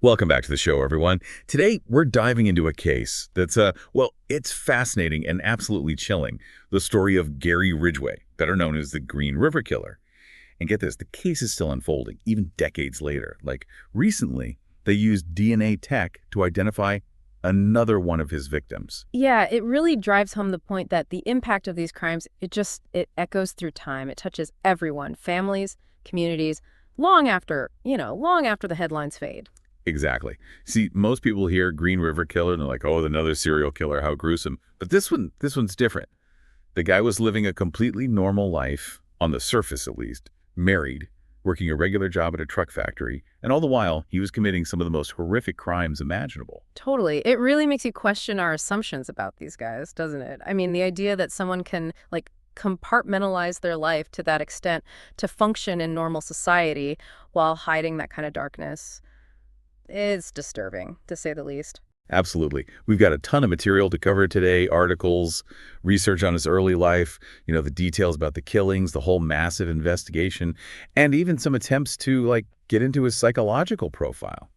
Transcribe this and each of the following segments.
Welcome back to the show, everyone. Today, we're diving into a case that's, well, it's fascinating and absolutely chilling. The story of Gary Ridgway, better known as the Green River Killer. And get this, the case is still unfolding, even decades later. Like, recently, they used DNA tech to identify another one of his victims. Yeah, it really drives home the point that the impact of these crimes, it echoes through time. It touches everyone, families, communities, long after the headlines fade. Exactly. See, most people hear Green River Killer and they're like, oh, another serial killer, how gruesome. But this one's different. The guy was living a completely normal life, on the surface at least, married, working a regular job at a truck factory, and all the while, he was committing some of the most horrific crimes imaginable. Totally. It really makes you question our assumptions about these guys, doesn't it? I mean, the idea that someone can, compartmentalize their life to that extent to function in normal society while hiding that kind of darkness is disturbing, to say the least. Absolutely. We've got a ton of material to cover today, articles, research on his early life, the details about the killings, the whole massive investigation, and even some attempts to, get into his psychological profile.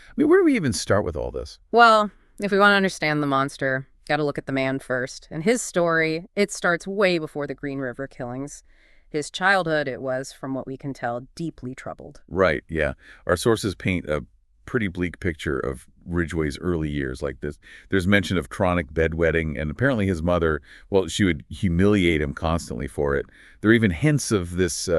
I mean, where do we even start with all this? Well, if we want to understand the monster, got to look at the man first. And his story, it starts way before the Green River killings. His childhood, it was, from what we can tell, deeply troubled. Right, yeah. Our sources paint a pretty bleak picture of Ridgway's early years like this. There's mention of chronic bedwetting, and apparently his mother, well, she would humiliate him constantly for it. There are even hints of this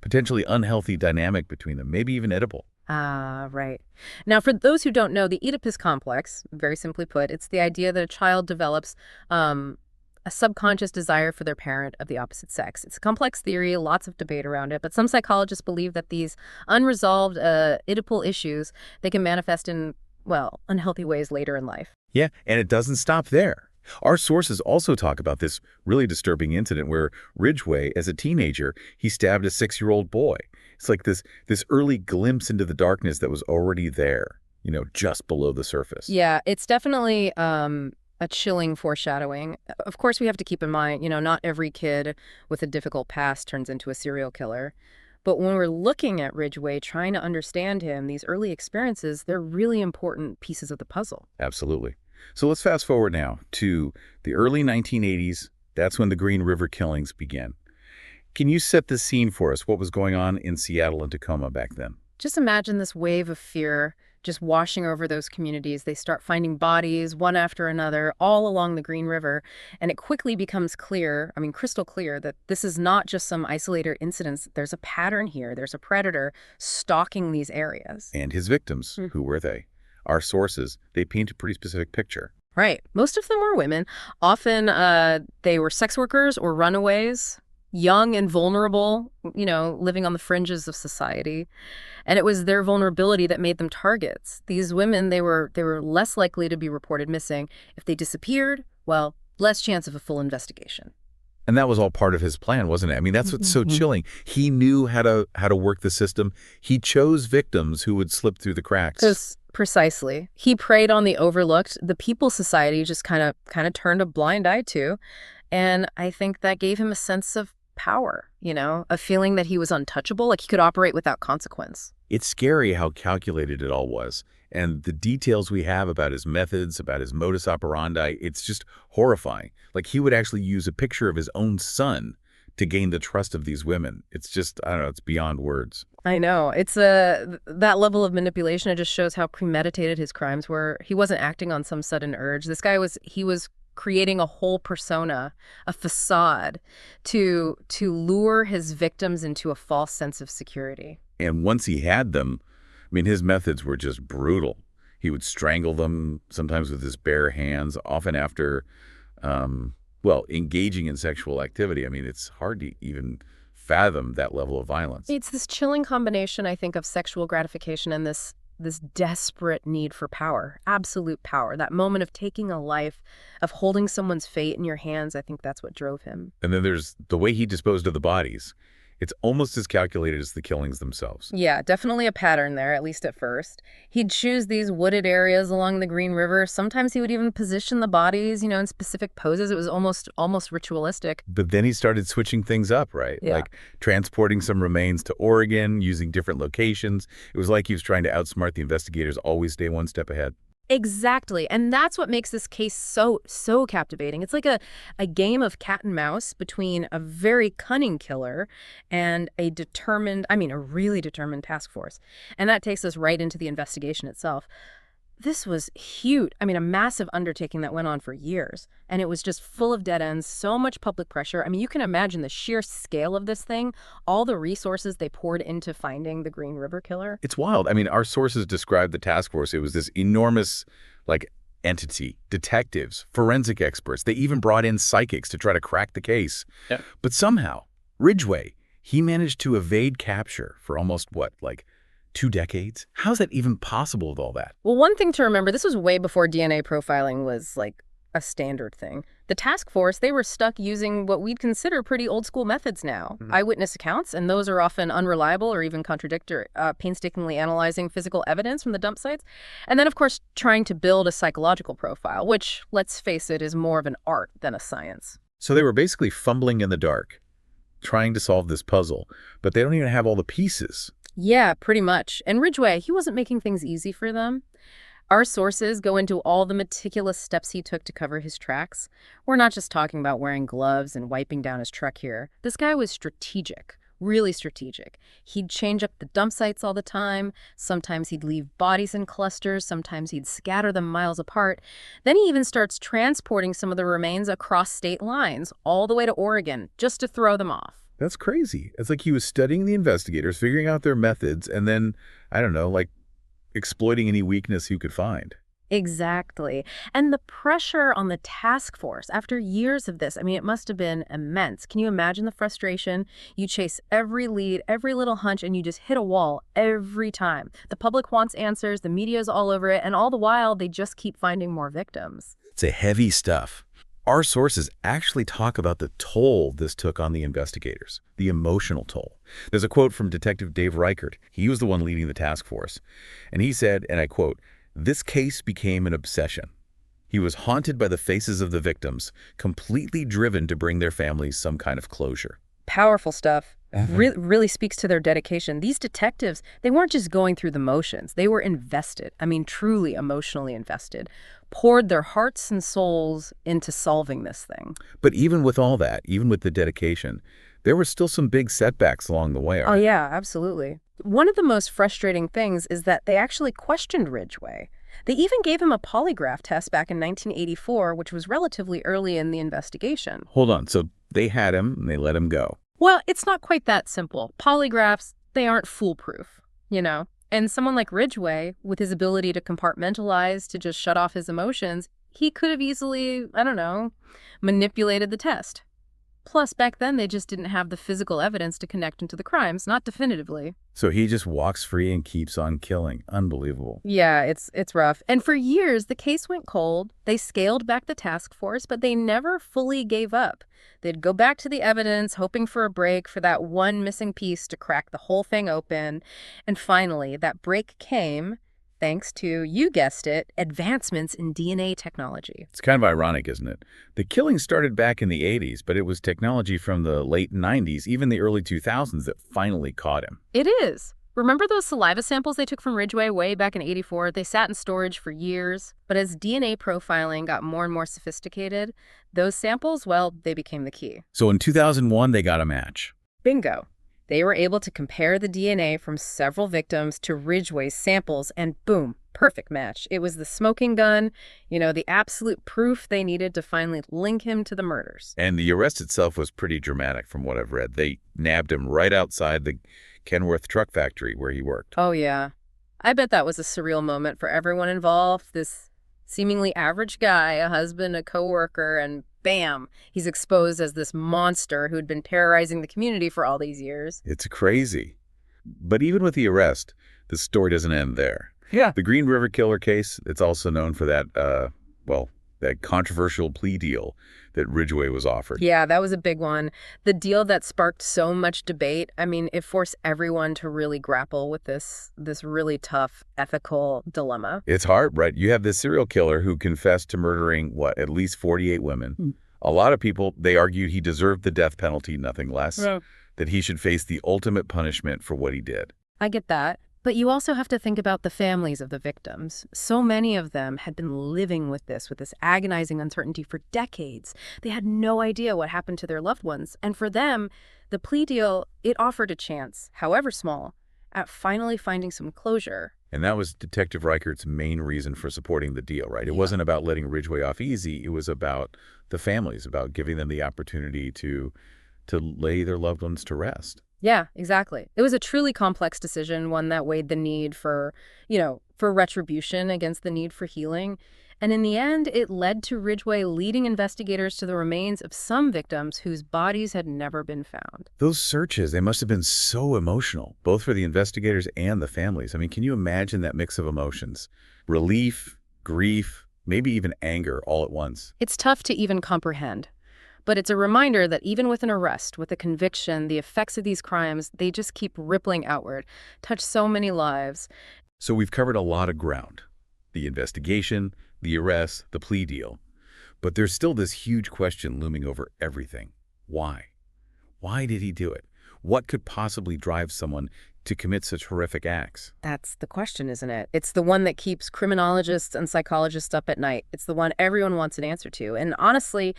potentially unhealthy dynamic between them, maybe even edible. Ah, right. Now, for those who don't know, the Oedipus complex, very simply put, it's the idea that a child develops a subconscious desire for their parent of the opposite sex. It's a complex theory, lots of debate around it, but some psychologists believe that these unresolved Oedipal issues, they can manifest in, well, unhealthy ways later in life. Yeah, and it doesn't stop there. Our sources also talk about this really disturbing incident where Ridgway, as a teenager, he stabbed a 6-year-old boy. It's like this early glimpse into the darkness that was already there, just below the surface. Yeah, it's definitely a chilling foreshadowing. Of course, we have to keep in mind, not every kid with a difficult past turns into a serial killer. But when we're looking at Ridgway, trying to understand him, these early experiences, they're really important pieces of the puzzle. Absolutely. So let's fast forward now to the early 1980s. That's when the Green River killings began. Can you set the scene for us? What was going on in Seattle and Tacoma back then? Just imagine this wave of fear just washing over those communities. They start finding bodies one after another all along the Green River. And it quickly becomes clear, crystal clear, that this is not just some isolated incidents. There's a pattern here. There's a predator stalking these areas. And his victims, who were they? Our sources, they paint a pretty specific picture. Right. Most of them were women. Often they were sex workers or runaways, young and vulnerable, living on the fringes of society. And it was their vulnerability that made them targets. These women, they were less likely to be reported missing. If they disappeared, well, less chance of a full investigation. And that was all part of his plan, wasn't it? I mean, that's what's so chilling. He knew how to work the system. He chose victims who would slip through the cracks. Precisely. He preyed on the overlooked. The People Society just kind of turned a blind eye to. And I think that gave him a sense of power, a feeling that he was untouchable, like he could operate without consequence. It's scary how calculated it all was. And the details we have about his methods, about his modus operandi, it's just horrifying. Like he would actually use a picture of his own son to gain the trust of these women. It's just, I don't know, it's beyond words. I know. It's that level of manipulation, it just shows how premeditated his crimes were. He wasn't acting on some sudden urge. This guy was creating a whole persona, a facade to lure his victims into a false sense of security. And once he had them, his methods were just brutal. He would strangle them, sometimes with his bare hands, often after, engaging in sexual activity. It's hard to even fathom that level of violence. It's this chilling combination, I think, of sexual gratification and this desperate need for power, absolute power, that moment of taking a life, of holding someone's fate in your hands. I think that's what drove him. And then there's the way he disposed of the bodies. It's almost as calculated as the killings themselves. Yeah, definitely a pattern there, at least at first. He'd choose these wooded areas along the Green River. Sometimes he would even position the bodies, in specific poses. It was almost ritualistic. But then he started switching things up, right? Yeah. Like transporting some remains to Oregon, using different locations. It was like he was trying to outsmart the investigators, always stay one step ahead. Exactly. And that's what makes this case so captivating. It's like a game of cat and mouse between a very cunning killer and a really determined task force. And that takes us right into the investigation itself. This was huge. A massive undertaking that went on for years. And it was just full of dead ends, so much public pressure. You can imagine the sheer scale of this thing, all the resources they poured into finding the Green River Killer. It's wild. Our sources described the task force. It was this enormous, entity, detectives, forensic experts. They even brought in psychics to try to crack the case. Yeah. But somehow, Ridgway, he managed to evade capture for almost, 2 decades? How's that even possible with all that? Well, one thing to remember, this was way before DNA profiling was a standard thing. The task force, they were stuck using what we'd consider pretty old school methods now. Eyewitness accounts, and those are often unreliable or even contradictory, painstakingly analyzing physical evidence from the dump sites. And then, of course, trying to build a psychological profile, which, let's face it, is more of an art than a science. So they were basically fumbling in the dark, trying to solve this puzzle, but they don't even have all the pieces. Yeah, pretty much. And Ridgway, he wasn't making things easy for them. Our sources go into all the meticulous steps he took to cover his tracks. We're not just talking about wearing gloves and wiping down his truck here. This guy was strategic, really strategic. He'd change up the dump sites all the time. Sometimes he'd leave bodies in clusters. Sometimes he'd scatter them miles apart. Then he even starts transporting some of the remains across state lines, all the way to Oregon, just to throw them off. That's crazy. It's like he was studying the investigators, figuring out their methods, and then, exploiting any weakness he could find. Exactly. And the pressure on the task force after years of this, it must have been immense. Can you imagine the frustration? You chase every lead, every little hunch, and you just hit a wall every time. The public wants answers, the media's all over it, and all the while, they just keep finding more victims. It's a heavy stuff. Our sources actually talk about the toll this took on the investigators, the emotional toll. There's a quote from Detective Dave Reichert. He was the one leading the task force. And he said, and I quote, "This case became an obsession. He was haunted by the faces of the victims, completely driven to bring their families some kind of closure." Powerful stuff. Really speaks to their dedication. These detectives, they weren't just going through the motions. They were invested. Truly emotionally invested. Poured their hearts and souls into solving this thing. But even with all that, even with the dedication, there were still some big setbacks along the way. Oh, yeah, absolutely. One of the most frustrating things is that they actually questioned Ridgway. They even gave him a polygraph test back in 1984, which was relatively early in the investigation. Hold on. So they had him and they let him go. Well, it's not quite that simple. Polygraphs, they aren't foolproof, And someone like Ridgway, with his ability to compartmentalize, to just shut off his emotions, he could have easily, manipulated the test. Plus, back then, they just didn't have the physical evidence to connect him to the crimes, not definitively. So he just walks free and keeps on killing. Unbelievable. Yeah, it's rough. And for years, the case went cold. They scaled back the task force, but they never fully gave up. They'd go back to the evidence, hoping for a break, for that one missing piece to crack the whole thing open. And finally, that break came thanks to, you guessed it, advancements in DNA technology. It's kind of ironic, isn't it? The killing started back in the 80s, but it was technology from the late 90s, even the early 2000s, that finally caught him. It is. Remember those saliva samples they took from Ridgway way back in '84? They sat in storage for years. But as DNA profiling got more and more sophisticated, those samples, well, they became the key. So in 2001, they got a match. Bingo. They were able to compare the DNA from several victims to Ridgway's samples, and boom, perfect match. It was the smoking gun, the absolute proof they needed to finally link him to the murders. And the arrest itself was pretty dramatic from what I've read. They nabbed him right outside the Kenworth truck factory where he worked. Oh, yeah. I bet that was a surreal moment for everyone involved. This seemingly average guy, a husband, a coworker, and bam, he's exposed as this monster who'd been terrorizing the community for all these years. It's crazy. But even with the arrest, the story doesn't end there. Yeah. The Green River Killer case, it's also known for that, that controversial plea deal that Ridgway was offered. Yeah, that was a big one. The deal that sparked so much debate, I mean, it forced everyone to really grapple with this really tough ethical dilemma. It's hard, right? You have this serial killer who confessed to murdering, what, at least 48 women. A lot of people, they argued he deserved the death penalty, nothing less, that he should face the ultimate punishment for what he did. I get that. But you also have to think about the families of the victims. So many of them had been living with this agonizing uncertainty for decades. They had no idea what happened to their loved ones. And for them, the plea deal, it offered a chance, however small, at finally finding some closure. And that was Detective Reichert's main reason for supporting the deal, right? It wasn't about letting Ridgway off easy. It was about the families, about giving them the opportunity to lay their loved ones to rest. Yeah, exactly. It was a truly complex decision, one that weighed the need for retribution against the need for healing. And in the end, it led to Ridgway leading investigators to the remains of some victims whose bodies had never been found. Those searches, they must have been so emotional, both for the investigators and the families. I mean, can you imagine that mix of emotions? Relief, grief, maybe even anger all at once. It's tough to even comprehend. But it's a reminder that even with an arrest, with a conviction, the effects of these crimes, they just keep rippling outward, touch so many lives. So we've covered a lot of ground. The investigation, the arrest, the plea deal. But there's still this huge question looming over everything. Why? Why did he do it? What could possibly drive someone to commit such horrific acts? That's the question, isn't it? It's the one that keeps criminologists and psychologists up at night. It's the one everyone wants an answer to. And honestly,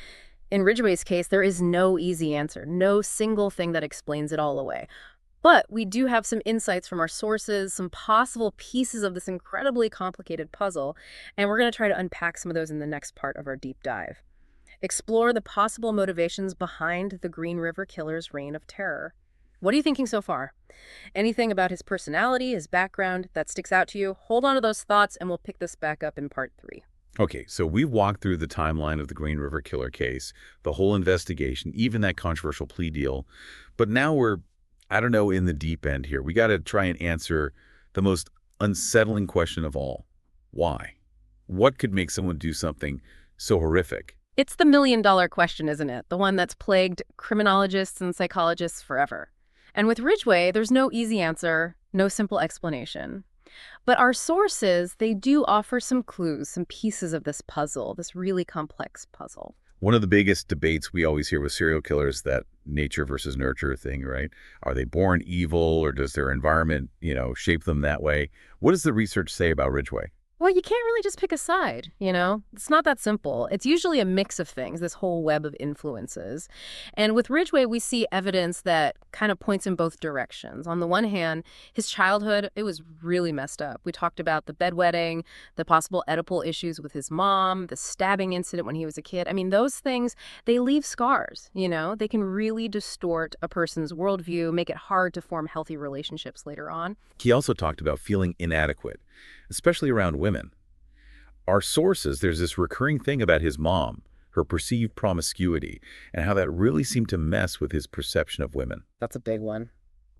in Ridgway's case, there is no easy answer, no single thing that explains it all away. But we do have some insights from our sources, some possible pieces of this incredibly complicated puzzle, and we're going to try to unpack some of those in the next part of our deep dive. Explore the possible motivations behind the Green River Killer's reign of terror. What are you thinking so far? Anything about his personality, his background that sticks out to you? Hold on to those thoughts, and we'll pick this back up in part 3. Okay, so we've walked through the timeline of the Green River Killer case, the whole investigation, even that controversial plea deal. But now we're, in the deep end here. We got to try and answer the most unsettling question of all. Why? What could make someone do something so horrific? It's the million-dollar question, isn't it? The one that's plagued criminologists and psychologists forever. And with Ridgway, there's no easy answer, no simple explanation. But our sources, they do offer some clues, some pieces of this puzzle, this really complex puzzle. One of the biggest debates we always hear with serial killers, that nature versus nurture thing, right? Are they born evil, or does their environment, shape them that way? What does the research say about Ridgway? Well, you can't really just pick a side, It's not that simple. It's usually a mix of things, this whole web of influences. And with Ridgway, we see evidence that kind of points in both directions. On the one hand, his childhood, it was really messed up. We talked about the bedwetting, the possible Oedipal issues with his mom, the stabbing incident when he was a kid. I mean, those things, they leave scars, They can really distort a person's worldview, make it hard to form healthy relationships later on. He also talked about feeling inadequate, especially around women. Our sources, there's this recurring thing about his mom, her perceived promiscuity, and how that really seemed to mess with his perception of women. That's a big one.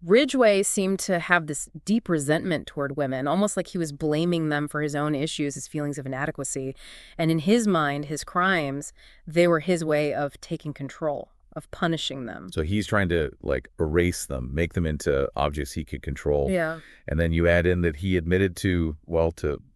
Ridgway seemed to have this deep resentment toward women, almost like he was blaming them for his own issues, his feelings of inadequacy. And in his mind, his crimes, they were his way of taking control, of punishing them. So he's trying to erase them, make them into objects he could control. Yeah. And then you add in that he admitted to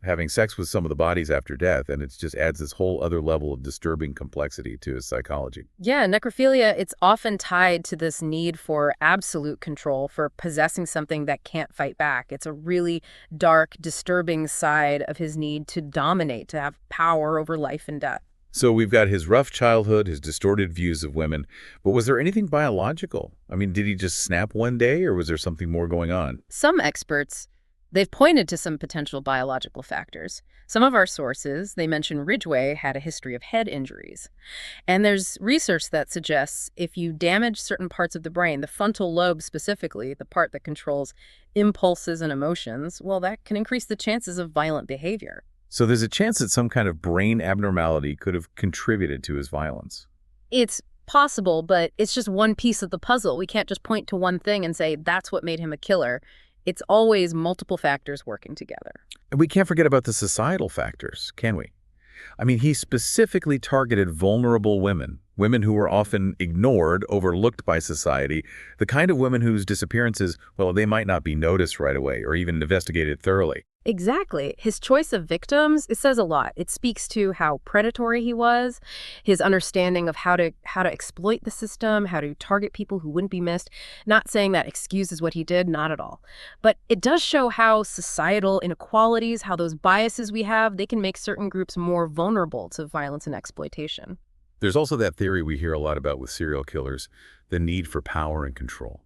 having sex with some of the bodies after death, and it just adds this whole other level of disturbing complexity to his psychology. Yeah, necrophilia, it's often tied to this need for absolute control, for possessing something that can't fight back. It's a really dark, disturbing side of his need to dominate, to have power over life and death. So we've got his rough childhood, his distorted views of women, but was there anything biological? I mean, did he just snap one day, or was there something more going on? Some experts, they've pointed to some potential biological factors. Some of our sources, they mention Ridgway had a history of head injuries. And there's research that suggests if you damage certain parts of the brain, the frontal lobe specifically, the part that controls impulses and emotions, well, that can increase the chances of violent behavior. So there's a chance that some kind of brain abnormality could have contributed to his violence. It's possible, but it's just one piece of the puzzle. We can't just point to one thing and say that's what made him a killer. It's always multiple factors working together. And we can't forget about the societal factors, can we? I mean, he specifically targeted vulnerable women, women who were often ignored, overlooked by society, the kind of women whose disappearances, well, they might not be noticed right away or even investigated thoroughly. Exactly. His choice of victims, it says a lot. It speaks to how predatory he was, his understanding of how to exploit the system, how to target people who wouldn't be missed. Not saying that excuses what he did, not at all. But it does show how societal inequalities, how those biases we have, they can make certain groups more vulnerable to violence and exploitation. There's also that theory we hear a lot about with serial killers, the need for power and control.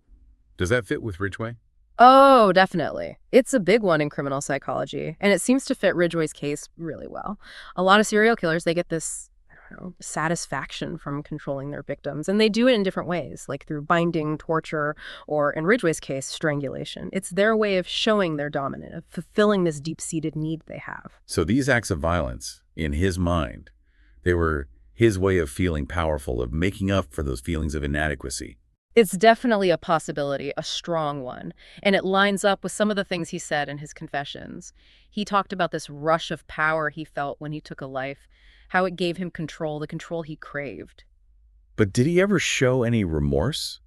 Does that fit with Ridgway? Oh, definitely. It's a big one in criminal psychology, and it seems to fit Ridgway's case really well. A lot of serial killers, they get this, I don't know, satisfaction from controlling their victims, and they do it in different ways, like through binding, torture, or in Ridgway's case, strangulation. It's their way of showing they're dominant, of fulfilling this deep-seated need they have. So these acts of violence, in his mind, they were his way of feeling powerful, of making up for those feelings of inadequacy. It's definitely a possibility, a strong one, and it lines up with some of the things he said in his confessions. He talked about this rush of power he felt when he took a life, how it gave him control, the control he craved. But did he ever show any remorse?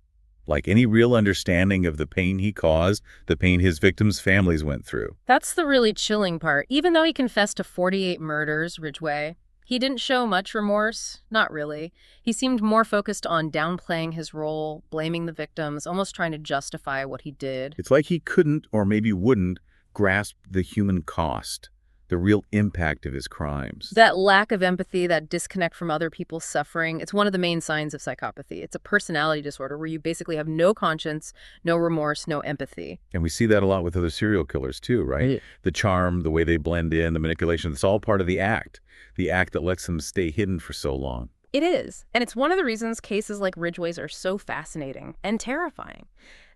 Like any real understanding of the pain he caused, the pain his victims' families went through? That's the really chilling part. Even though he confessed to 48 murders, Ridgway, he didn't show much remorse. Not really. He seemed more focused on downplaying his role, blaming the victims, almost trying to justify what he did. It's like he couldn't, or maybe wouldn't, grasp the human cost, the real impact of his crimes. That lack of empathy, that disconnect from other people's suffering, it's one of the main signs of psychopathy. It's a personality disorder where you basically have no conscience, no remorse, no empathy. And we see that a lot with other serial killers too, right? Yeah. The charm, the way they blend in, the manipulation, it's all part of the act that lets them stay hidden for so long. It is. And it's one of the reasons cases like Ridgway's are so fascinating and terrifying.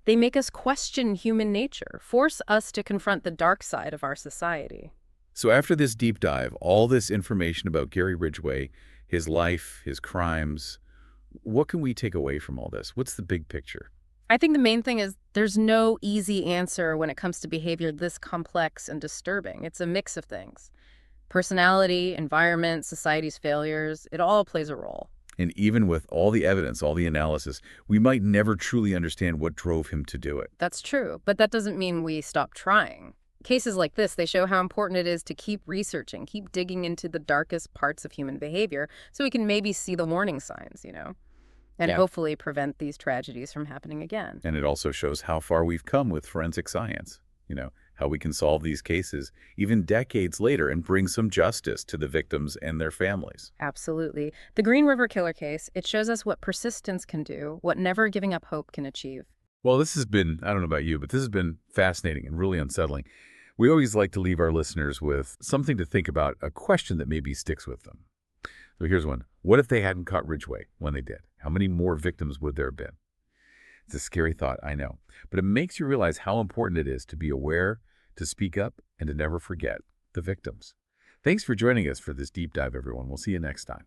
They make us question human nature, force us to confront the dark side of our society. So after this deep dive, all this information about Gary Ridgway, his life, his crimes, what can we take away from all this? What's the big picture? I think the main thing is there's no easy answer when it comes to behavior this complex and disturbing. It's a mix of things. Personality, environment, society's failures, it all plays a role. And even with all the evidence, all the analysis, we might never truly understand what drove him to do it. That's true, but that doesn't mean we stop trying. Cases like this, they show how important it is to keep researching, keep digging into the darkest parts of human behavior so we can maybe see the warning signs, and Yeah. hopefully prevent these tragedies from happening again. And it also shows how far we've come with forensic science, how we can solve these cases even decades later and bring some justice to the victims and their families. Absolutely. The Green River Killer case, it shows us what persistence can do, what never giving up hope can achieve. Well, this has been, I don't know about you, but this has been fascinating and really unsettling. We always like to leave our listeners with something to think about, a question that maybe sticks with them. So here's one. What if they hadn't caught Ridgway when they did? How many more victims would there have been? It's a scary thought, I know, but it makes you realize how important it is to be aware, to speak up, and to never forget the victims. Thanks for joining us for this deep dive, everyone. We'll see you next time.